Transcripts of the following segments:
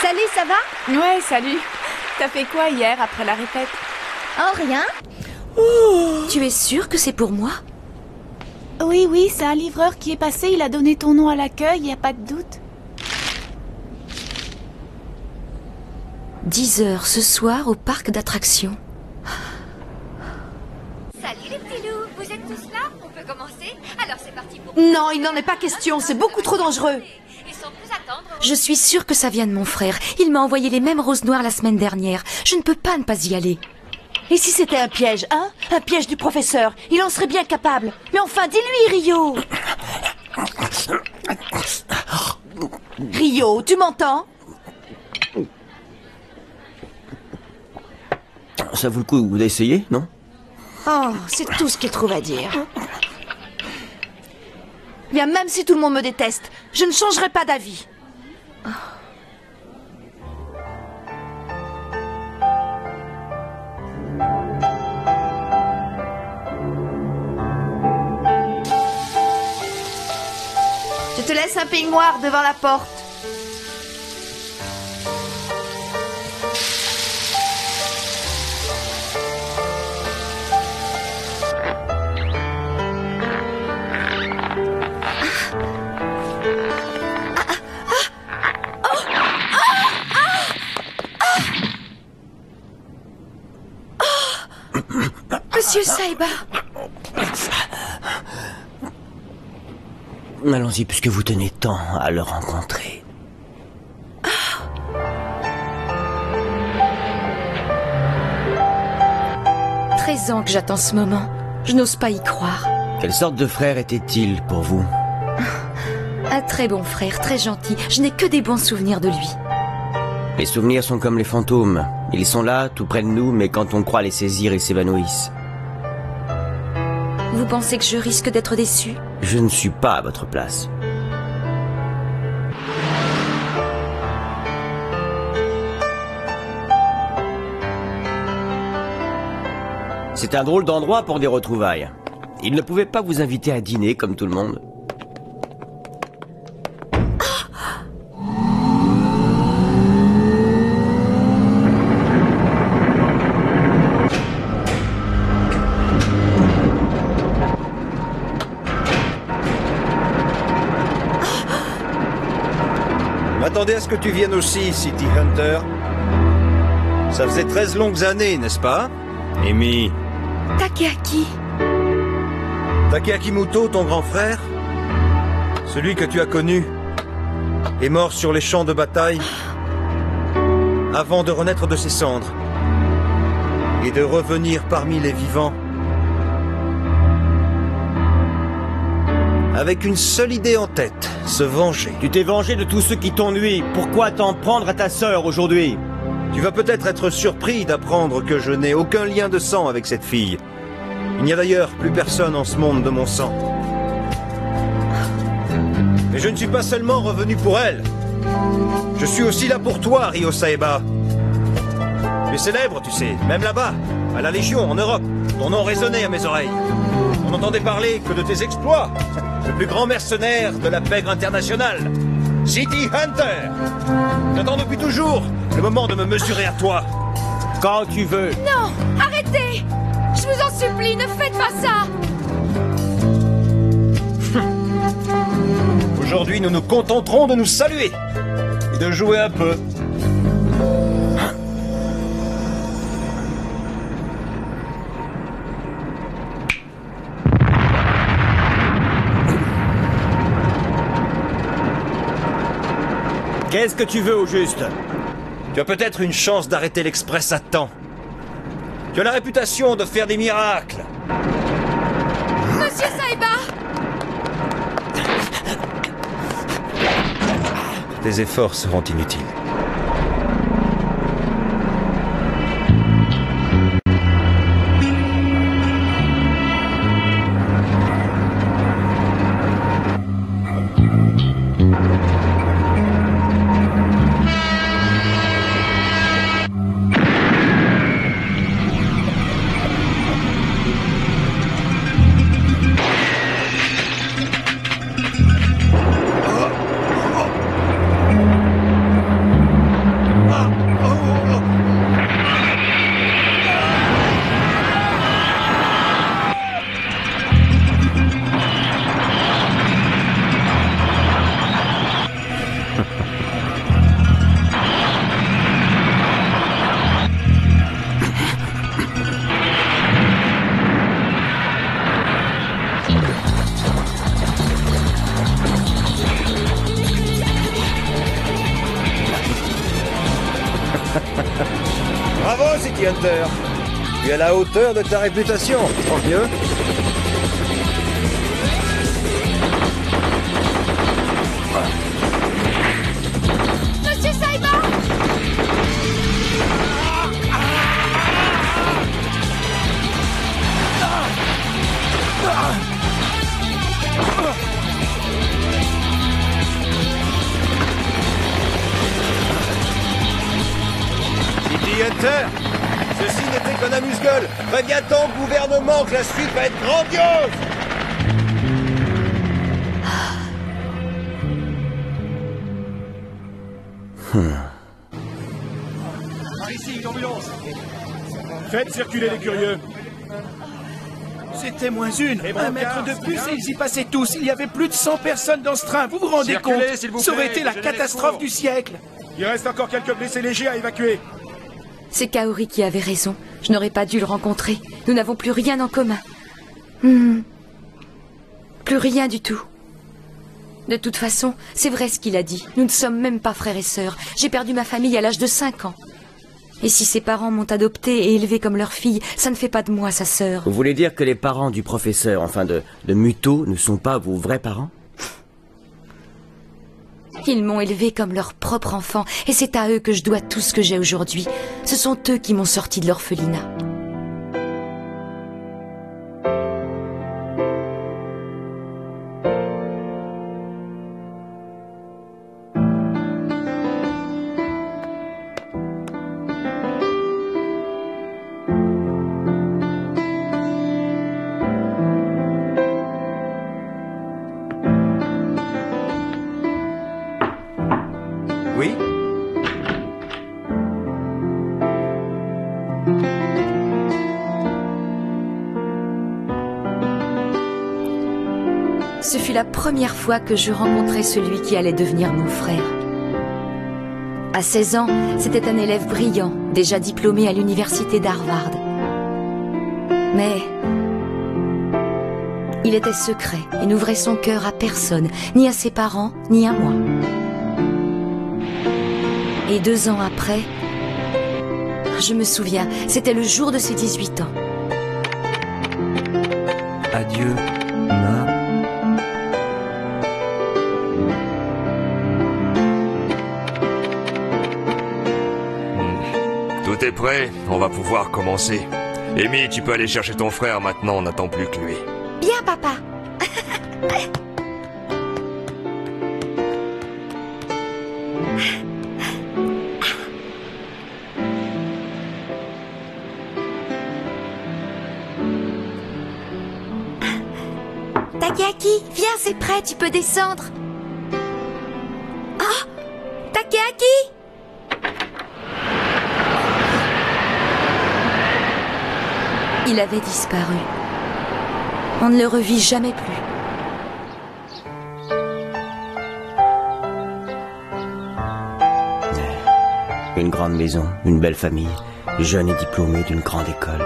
Salut, ça va? Ouais, salut. T'as fait quoi hier après la répète? Oh, rien. Tu es sûre que c'est pour moi? Oui, c'est un livreur qui est passé, il a donné ton nom à l'accueil, y a pas de doute. 10 heures ce soir au parc d'attractions. Salut les petits loups, vous êtes tous là? On peut commencer? Alors c'est parti pour... Non, il n'en est pas question, c'est beaucoup trop dangereux. Et sans plus attendre... Je suis sûre que ça vient de mon frère. Il m'a envoyé les mêmes roses noires la semaine dernière. Je ne peux pas ne pas y aller. Et si c'était un piège, hein? Un piège du professeur. Il en serait bien capable. Mais enfin, dis-lui, Rio. Rio, tu m'entends? Ça vaut le coup d'essayer, non? Oh, c'est tout ce qu'il trouve à dire. Bien, même si tout le monde me déteste, je ne changerai pas d'avis. Je te laisse un peignoir devant la porte. Monsieur Saïba! Allons-y, puisque vous tenez tant à le rencontrer. 13 ans que j'attends ce moment. Je n'ose pas y croire. Quelle sorte de frère était-il pour vous? Un très bon frère, très gentil. Je n'ai que des bons souvenirs de lui. Les souvenirs sont comme les fantômes. Ils sont là, tout près de nous, mais quand on croit les saisir, ils s'évanouissent. Vous pensez que je risque d'être déçu? Je ne suis pas à votre place. C'est un drôle d'endroit pour des retrouvailles. Il ne pouvait pas vous inviter à dîner comme tout le monde. M'attendais à ce que tu viennes aussi, City Hunter. Ça faisait 13 longues années, n'est-ce pas, Amy? Takeaki. Takeaki Muto, ton grand frère, celui que tu as connu, est mort sur les champs de bataille avant de renaître de ses cendres et de revenir parmi les vivants avec une seule idée en tête, se venger. Tu t'es vengé de tous ceux qui t'ont nui. Pourquoi t'en prendre à ta sœur aujourd'hui? Tu vas peut-être être surpris d'apprendre que je n'ai aucun lien de sang avec cette fille. Il n'y a d'ailleurs plus personne en ce monde de mon sang. Mais je ne suis pas seulement revenu pour elle. Je suis aussi là pour toi, Ryo Saeba. Tu es célèbre, tu sais, même là-bas, à la Légion, en Europe. Ton nom résonnait à mes oreilles. On n'entendait parler que de tes exploits. Le plus grand mercenaire de la pègre internationale. City Hunter. J'attends depuis toujours le moment de me mesurer à toi. Quand tu veux. Non, arrêtez! Je vous en supplie, ne faites pas ça! Aujourd'hui, nous nous contenterons de nous saluer et de jouer un peu. Qu'est-ce que tu veux au juste? Tu as peut-être une chance d'arrêter l'Express à temps. Tu as la réputation de faire des miracles. Monsieur Saïba! Tes efforts seront inutiles. City Hunter. Tu es à la hauteur de ta réputation. Pense mieux. Monsieur Saiba! City Hunter, ceci n'était qu'un amuse-gueule. Préviens ton gouvernement que la suite va être grandiose. Ici, une ambulance. Faites circuler les curieux. C'était moins une. Un mètre de plus et ils y passaient tous. Il y avait plus de 100 personnes dans ce train. Vous vous rendez compte? Ça aurait été la catastrophe du siècle. Il reste encore quelques blessés légers à évacuer. C'est Kaori qui avait raison. Je n'aurais pas dû le rencontrer. Nous n'avons plus rien en commun. Plus rien du tout. De toute façon, c'est vrai ce qu'il a dit. Nous ne sommes même pas frères et sœurs. J'ai perdu ma famille à l'âge de 5 ans. Et si ses parents m'ont adoptée et élevée comme leur fille, ça ne fait pas de moi sa sœur. Vous voulez dire que les parents du professeur, enfin de Muto, ne sont pas vos vrais parents? Ils m'ont élevée comme leur propre enfant, et c'est à eux que je dois tout ce que j'ai aujourd'hui. Ce sont eux qui m'ont sorti de l'orphelinat. Oui? Ce fut la première fois que je rencontrais celui qui allait devenir mon frère. À 16 ans, c'était un élève brillant, déjà diplômé à l'université d'Harvard. Mais il était secret et n'ouvrait son cœur à personne, ni à ses parents, ni à moi. Et 2 ans après, je me souviens, c'était le jour de ses 18 ans. Adieu, Ma. Tout est prêt, on va pouvoir commencer. Amy, tu peux aller chercher ton frère maintenant, on n'attend plus que lui. Bien, papa. Takeaki, viens, c'est prêt, tu peux descendre. Oh, Takeaki! Il avait disparu. On ne le revit jamais plus. Une grande maison, une belle famille, jeune et diplômé d'une grande école.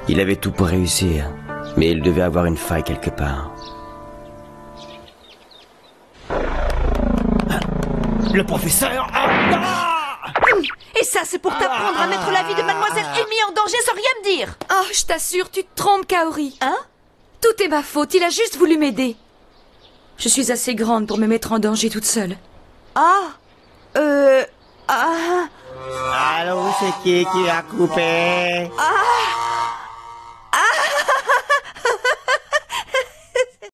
Il avait tout pour réussir, mais il devait avoir une faille quelque part. Le professeur... Et ça, c'est pour t'apprendre à mettre la vie de Mademoiselle Amy en danger sans rien me dire. Oh, je t'assure, tu te trompes, Kaori. Hein? Tout est ma faute, il a juste voulu m'aider. Je suis assez grande pour me mettre en danger toute seule. Ah... Allô, c'est qui a coupé? Ah...